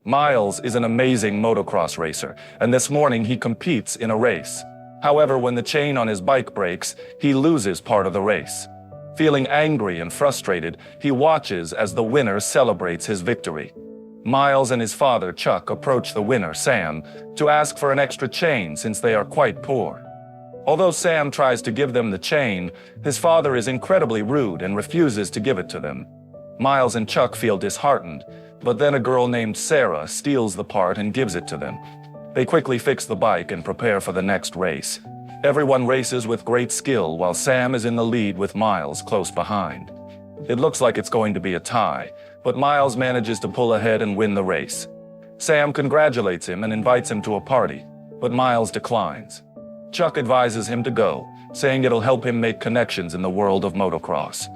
Miles is an amazing motocross racer, and this morning he competes in a race. However, when the chain on his bike breaks, he loses part of the race. Feeling angry and frustrated, he watches as the winner celebrates his victory. Miles and his father, Chuck, approach the winner, Sam, to ask for an extra chain since they are quite poor. Although Sam tries to give them the chain, his father is incredibly rude and refuses to give it to them. Miles and Chuck feel disheartened, but then a girl named Sarah steals the part and gives it to them. They quickly fix the bike and prepare for the next race. Everyone races with great skill while Sam is in the lead with Miles close behind. It looks like it's going to be a tie, but Miles manages to pull ahead and win the race. Sam congratulates him and invites him to a party, but Miles declines. Chuck advises him to go, saying it'll help him make connections in the world of motocross.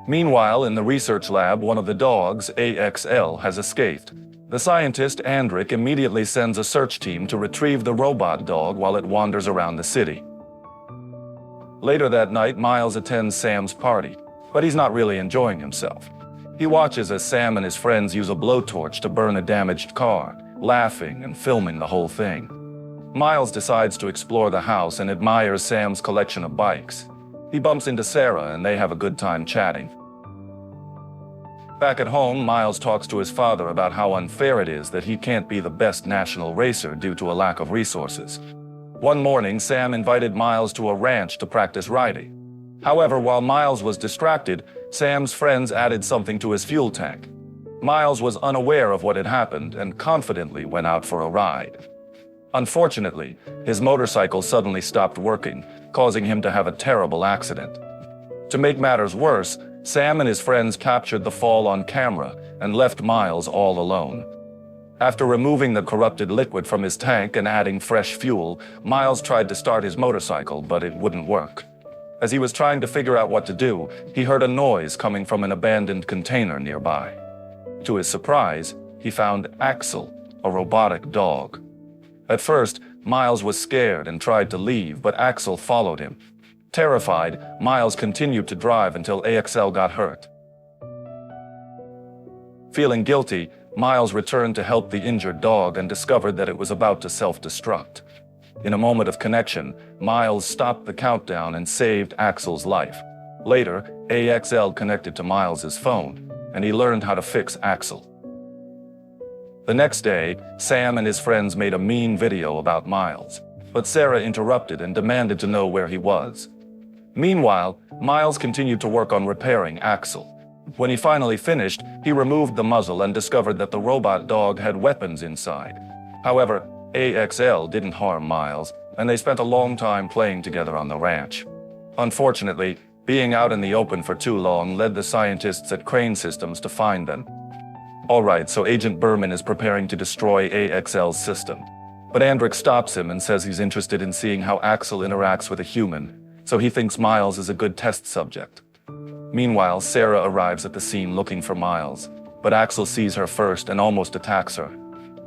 Meanwhile, in the research lab, one of the dogs, AXL, has escaped. The scientist, Andric, immediately sends a search team to retrieve the robot dog while it wanders around the city. Later that night, Miles attends Sam's party, but he's not really enjoying himself. He watches as Sam and his friends use a blowtorch to burn a damaged car, laughing and filming the whole thing. Miles decides to explore the house and admires Sam's collection of bikes. He bumps into Sarah and they have a good time chatting. Back at home, Miles talks to his father about how unfair it is that he can't be the best national racer due to a lack of resources. One morning, Sam invited Miles to a ranch to practice riding. However, while Miles was distracted, Sam's friends added something to his fuel tank. Miles was unaware of what had happened and confidently went out for a ride. Unfortunately, his motorcycle suddenly stopped working, causing him to have a terrible accident. To make matters worse, Sam and his friends captured the fall on camera and left Miles all alone. After removing the corrupted liquid from his tank and adding fresh fuel, Miles tried to start his motorcycle, but it wouldn't work. As he was trying to figure out what to do, he heard a noise coming from an abandoned container nearby. To his surprise, he found Axel, a robotic dog. At first, Miles was scared and tried to leave, but Axel followed him. Terrified, Miles continued to drive until AXL got hurt. Feeling guilty, Miles returned to help the injured dog and discovered that it was about to self-destruct. In a moment of connection, Miles stopped the countdown and saved Axel's life. Later, AXL connected to Miles's phone, and he learned how to fix Axel. The next day, Sam and his friends made a mean video about Miles, but Sarah interrupted and demanded to know where he was. Meanwhile, Miles continued to work on repairing Axel. When he finally finished, he removed the muzzle and discovered that the robot dog had weapons inside. However, AXL didn't harm Miles, and they spent a long time playing together on the ranch. Unfortunately, being out in the open for too long led the scientists at Crane Systems to find them. Alright, so Agent Berman is preparing to destroy AXL's system. But Andric stops him and says he's interested in seeing how Axel interacts with a human, so he thinks Miles is a good test subject. Meanwhile, Sarah arrives at the scene looking for Miles, but Axel sees her first and almost attacks her.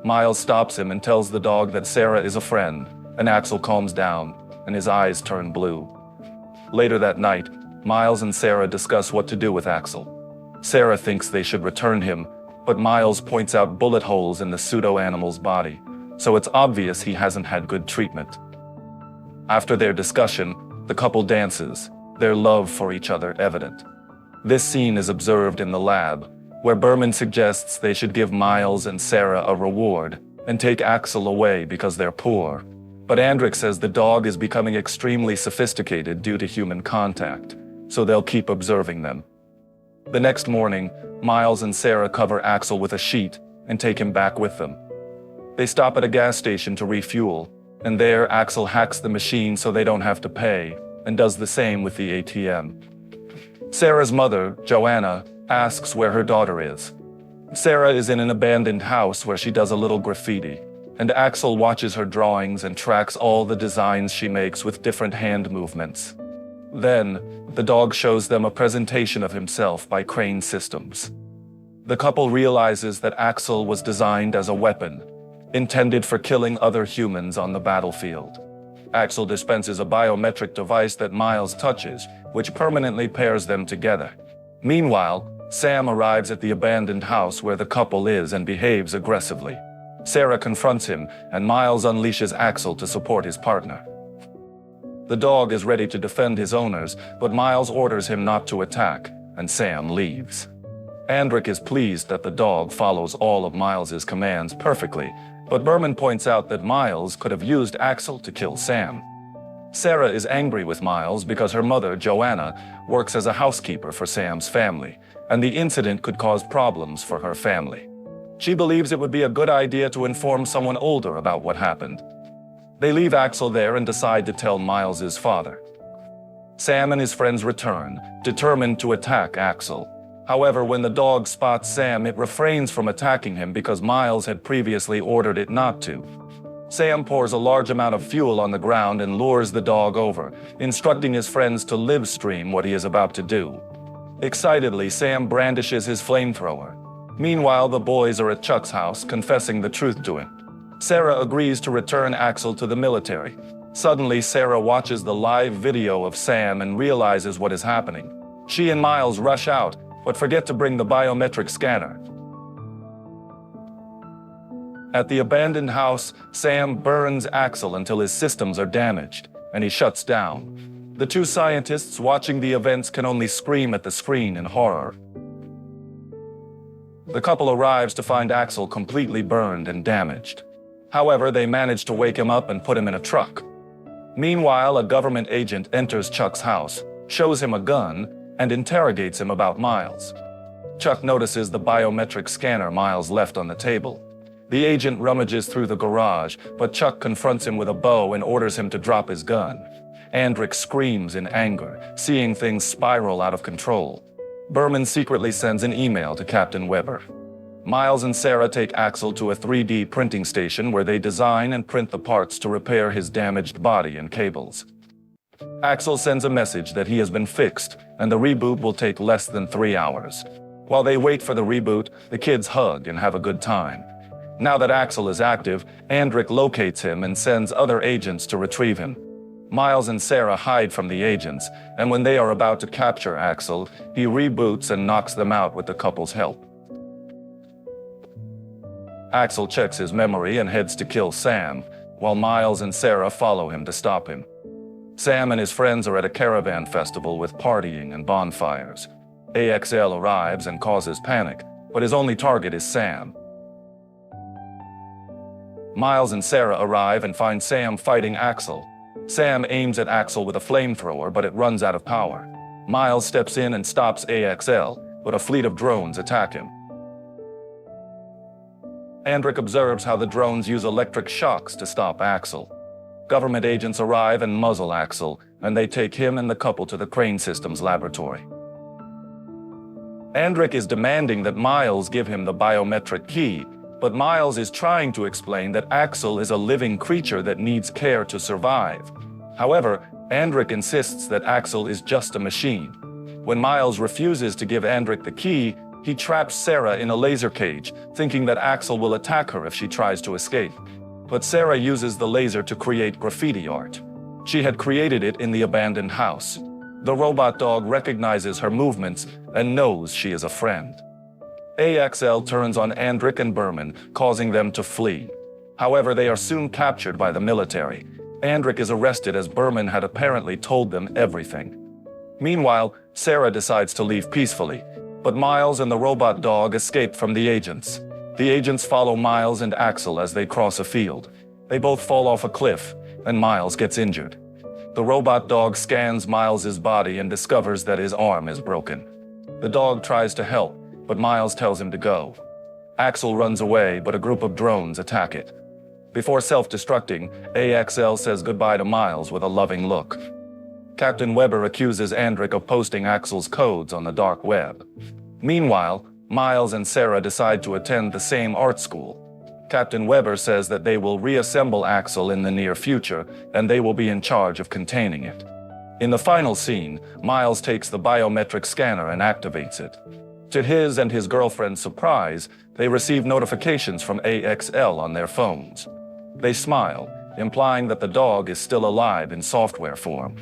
Miles stops him and tells the dog that Sarah is a friend, and Axel calms down, and his eyes turn blue. Later that night, Miles and Sarah discuss what to do with Axel. Sarah thinks they should return him, but Miles points out bullet holes in the pseudo-animal's body, so it's obvious he hasn't had good treatment. After their discussion, the couple dances, their love for each other evident. This scene is observed in the lab, where Berman suggests they should give Miles and Sarah a reward and take Axel away because they're poor. But Andric says the dog is becoming extremely sophisticated due to human contact, so they'll keep observing them. The next morning, Miles and Sarah cover Axel with a sheet and take him back with them. They stop at a gas station to refuel, and there Axel hacks the machine so they don't have to pay, and does the same with the ATM. Sarah's mother, Joanna, asks where her daughter is. Sarah is in an abandoned house where she does a little graffiti, and Axel watches her drawings and tracks all the designs she makes with different hand movements. Then, the dog shows them a presentation of himself by Crane Systems. The couple realizes that Axel was designed as a weapon, intended for killing other humans on the battlefield. Axel dispenses a biometric device that Miles touches, which permanently pairs them together. Meanwhile, Sam arrives at the abandoned house where the couple is and behaves aggressively. Sarah confronts him, and Miles unleashes Axel to support his partner. The dog is ready to defend his owners, but Miles orders him not to attack, and Sam leaves. Andric is pleased that the dog follows all of Miles's commands perfectly, but Berman points out that Miles could have used Axel to kill Sam. Sarah is angry with Miles because her mother, Joanna, works as a housekeeper for Sam's family, and the incident could cause problems for her family. She believes it would be a good idea to inform someone older about what happened. They leave Axel there and decide to tell Miles's father. Sam and his friends return, determined to attack Axel. However, when the dog spots Sam, it refrains from attacking him because Miles had previously ordered it not to. Sam pours a large amount of fuel on the ground and lures the dog over, instructing his friends to live stream what he is about to do. Excitedly, Sam brandishes his flamethrower. Meanwhile, the boys are at Chuck's house, confessing the truth to him. Sarah agrees to return Axel to the military. Suddenly, Sarah watches the live video of Sam and realizes what is happening. She and Miles rush out, but forget to bring the biometric scanner. At the abandoned house, Sam burns Axel until his systems are damaged, and he shuts down. The two scientists watching the events can only scream at the screen in horror. The couple arrives to find Axel completely burned and damaged. However, they manage to wake him up and put him in a truck. Meanwhile, a government agent enters Chuck's house, shows him a gun, and interrogates him about Miles. Chuck notices the biometric scanner Miles left on the table. The agent rummages through the garage, but Chuck confronts him with a bow and orders him to drop his gun. Andric screams in anger, seeing things spiral out of control. Berman secretly sends an email to Captain Weber. Miles and Sarah take Axel to a 3D printing station where they design and print the parts to repair his damaged body and cables. Axel sends a message that he has been fixed, and the reboot will take less than 3 hours. While they wait for the reboot, the kids hug and have a good time. Now that Axel is active, Andric locates him and sends other agents to retrieve him. Miles and Sarah hide from the agents, and when they are about to capture Axel, he reboots and knocks them out with the couple's help. Axel checks his memory and heads to kill Sam, while Miles and Sarah follow him to stop him. Sam and his friends are at a caravan festival with partying and bonfires. AXL arrives and causes panic, but his only target is Sam. Miles and Sarah arrive and find Sam fighting Axel. Sam aims at Axel with a flamethrower, but it runs out of power. Miles steps in and stops AXL, but a fleet of drones attack him. Andric observes how the drones use electric shocks to stop Axel. Government agents arrive and muzzle Axel, and they take him and the couple to the Crane Systems laboratory. Andric is demanding that Miles give him the biometric key, but Miles is trying to explain that Axel is a living creature that needs care to survive. However, Andric insists that Axel is just a machine. When Miles refuses to give Andric the key, he traps Sarah in a laser cage, thinking that Axel will attack her if she tries to escape. But Sarah uses the laser to create graffiti art. She had created it in the abandoned house. The robot dog recognizes her movements and knows she is a friend. AXL turns on Andric and Berman, causing them to flee. However, they are soon captured by the military. Andric is arrested as Berman had apparently told them everything. Meanwhile, Sarah decides to leave peacefully, but Miles and the robot dog escape from the agents. The agents follow Miles and Axel as they cross a field. They both fall off a cliff, and Miles gets injured. The robot dog scans Miles's body and discovers that his arm is broken. The dog tries to help, but Miles tells him to go. Axel runs away, but a group of drones attack it. Before self-destructing, AXL says goodbye to Miles with a loving look. Captain Weber accuses Andric of posting Axel's codes on the dark web. Meanwhile, Miles and Sarah decide to attend the same art school. Captain Weber says that they will reassemble Axel in the near future, and they will be in charge of containing it. In the final scene, Miles takes the biometric scanner and activates it. To his and his girlfriend's surprise, they receive notifications from AXL on their phones. They smile, implying that the dog is still alive in software form.